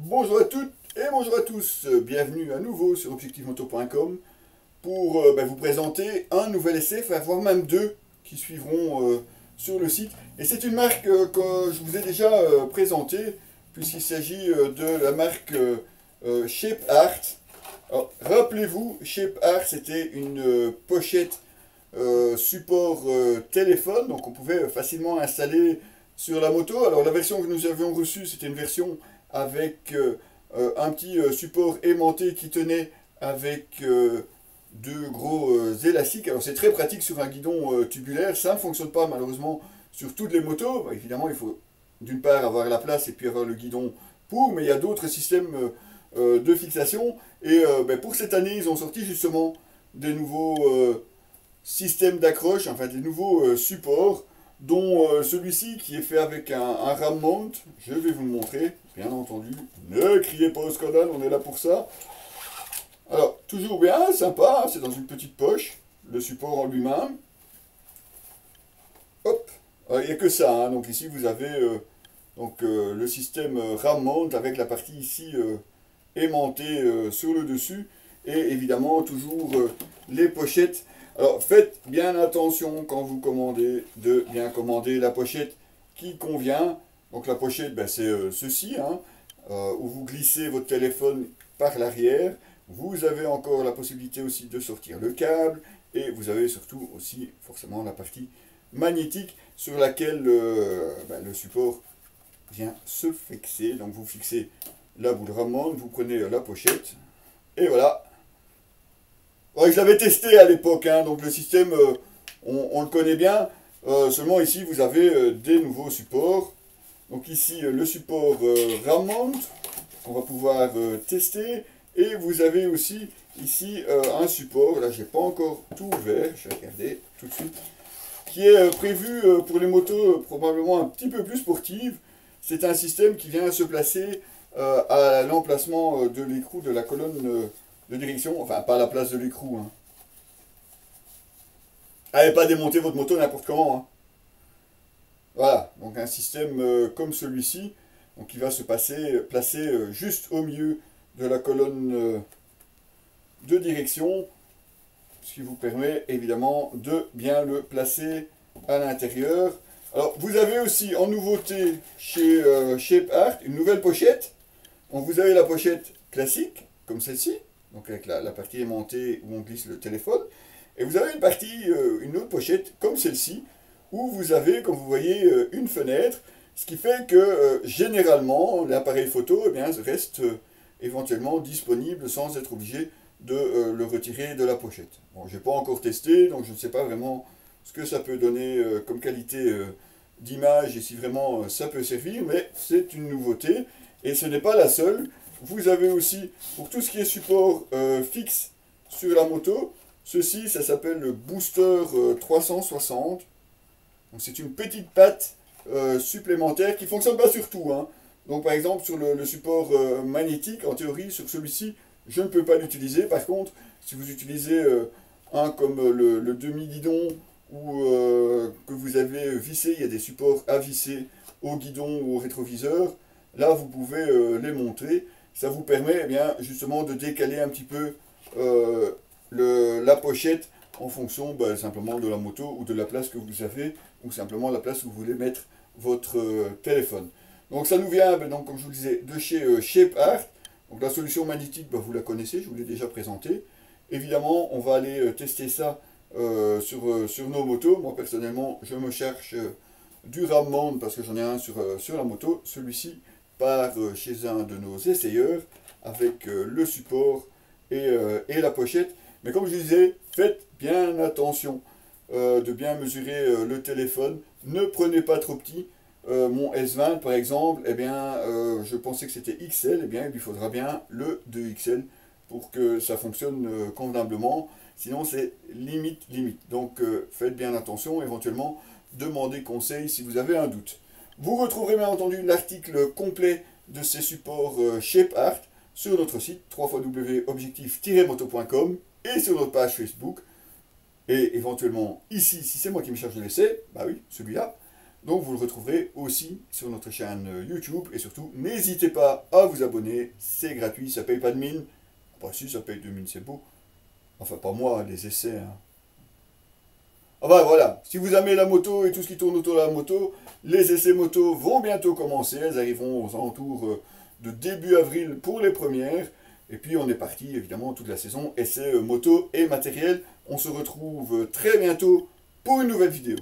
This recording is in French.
Bonjour à toutes et bonjour à tous, bienvenue à nouveau sur objectivemoto.com pour vous présenter un nouvel essai, enfin voire même deux qui suivront sur le site. Et c'est une marque que je vous ai déjà présentée puisqu'il s'agit de la marque Shape Art. Alors, rappelez-vous, Shape Art c'était une pochette support téléphone, donc on pouvait facilement installer sur la moto. Alors la version que nous avions reçue c'était une version avec un petit support aimanté qui tenait avec deux gros élastiques. Alors c'est très pratique sur un guidon tubulaire, ça ne fonctionne pas malheureusement sur toutes les motos. Bah, évidemment il faut d'une part avoir la place et puis avoir le guidon pour, mais il y a d'autres systèmes de fixation. Et pour cette année ils ont sorti justement des nouveaux systèmes d'accroche, enfin des nouveaux supports, dont celui-ci qui est fait avec un ram mount. Je vais vous le montrer, bien entendu. Ne criez pas au scandale, on est là pour ça. Alors, toujours bien, sympa, c'est dans une petite poche, le support en lui-même. Hop, il n'y a que ça, hein. Donc ici vous avez le système ram mount avec la partie ici aimantée sur le dessus. Et évidemment, toujours les pochettes. Alors faites bien attention quand vous commandez de bien commander la pochette qui convient. Donc la pochette, c'est ceci, hein, où vous glissez votre téléphone par l'arrière. Vous avez encore la possibilité aussi de sortir le câble. Et vous avez surtout aussi forcément la partie magnétique sur laquelle le support vient se fixer. Donc vous fixez la boule Ramon, vous prenez la pochette. Et voilà. Ouais, je l'avais testé à l'époque, hein, donc le système, on le connaît bien. Seulement ici, vous avez des nouveaux supports. Donc ici, le support ram mount, qu'on va pouvoir tester. Et vous avez aussi ici un support, là j'ai pas encore tout ouvert, je vais regarder tout de suite, qui est prévu pour les motos probablement un petit peu plus sportives. C'est un système qui vient se placer à l'emplacement de l'écrou de la colonne de direction, enfin pas à la place de l'écrou. Hein. Allez pas démonter votre moto n'importe comment. Hein. Voilà, donc un système comme celui-ci, donc qui va se placer juste au milieu de la colonne de direction, ce qui vous permet évidemment de bien le placer à l'intérieur. Alors vous avez aussi en nouveauté chez Shape Art une nouvelle pochette. Donc vous avez la pochette classique, comme celle-ci, donc avec la partie aimantée où on glisse le téléphone. Et vous avez une partie, une autre pochette comme celle-ci, où vous avez, comme vous voyez, une fenêtre, ce qui fait que généralement l'appareil photo reste éventuellement disponible sans être obligé de le retirer de la pochette. Bon, je n'ai pas encore testé, donc je ne sais pas vraiment ce que ça peut donner comme qualité d'image et si vraiment ça peut servir, mais c'est une nouveauté. Et ce n'est pas la seule. Vous avez aussi, pour tout ce qui est support fixe sur la moto, ceci, ça s'appelle le Booster 360. Donc c'est une petite patte supplémentaire qui ne fonctionne pas sur tout. Hein. Donc par exemple sur le support magnétique, en théorie, sur celui-ci, je ne peux pas l'utiliser. Par contre, si vous utilisez un comme le demi-guidon ou que vous avez vissé, il y a des supports à visser au guidon ou au rétroviseur. Là, vous pouvez les montrer. Ça vous permet justement de décaler un petit peu la pochette en fonction simplement de la moto ou de la place que vous avez ou simplement la place où vous voulez mettre votre téléphone. Donc ça nous vient, donc, comme je vous le disais, de chez Shape Art. Donc la solution magnétique, vous la connaissez, je vous l'ai déjà présentée. Évidemment, on va aller tester ça sur nos motos. Moi personnellement, je me cherche du ram mount parce que j'en ai un sur la moto. Celui-ci part chez un de nos essayeurs avec le support et la pochette. Mais comme je disais, faites bien attention de bien mesurer le téléphone. Ne prenez pas trop petit. Mon S20 par exemple, je pensais que c'était XL, il lui faudra bien le 2XL pour que ça fonctionne convenablement. Sinon c'est limite. Donc faites bien attention, éventuellement demandez conseil si vous avez un doute. Vous retrouverez bien entendu l'article complet de ces supports Shape Art sur notre site www.objectif-moto.com et sur notre page Facebook. Et éventuellement ici, si c'est moi qui me charge de l'essai, bah oui, celui-là. Donc vous le retrouverez aussi sur notre chaîne YouTube. Et surtout, n'hésitez pas à vous abonner. C'est gratuit, ça paye pas de mine. Bah si, ça paye 2000, c'est beau. Enfin, pas moi, les essais. Hein. Enfin voilà, si vous aimez la moto et tout ce qui tourne autour de la moto, les essais moto vont bientôt commencer. Elles arriveront aux alentours de début avril pour les premières. Et puis on est parti, évidemment, toute la saison essais moto et matériel. On se retrouve très bientôt pour une nouvelle vidéo.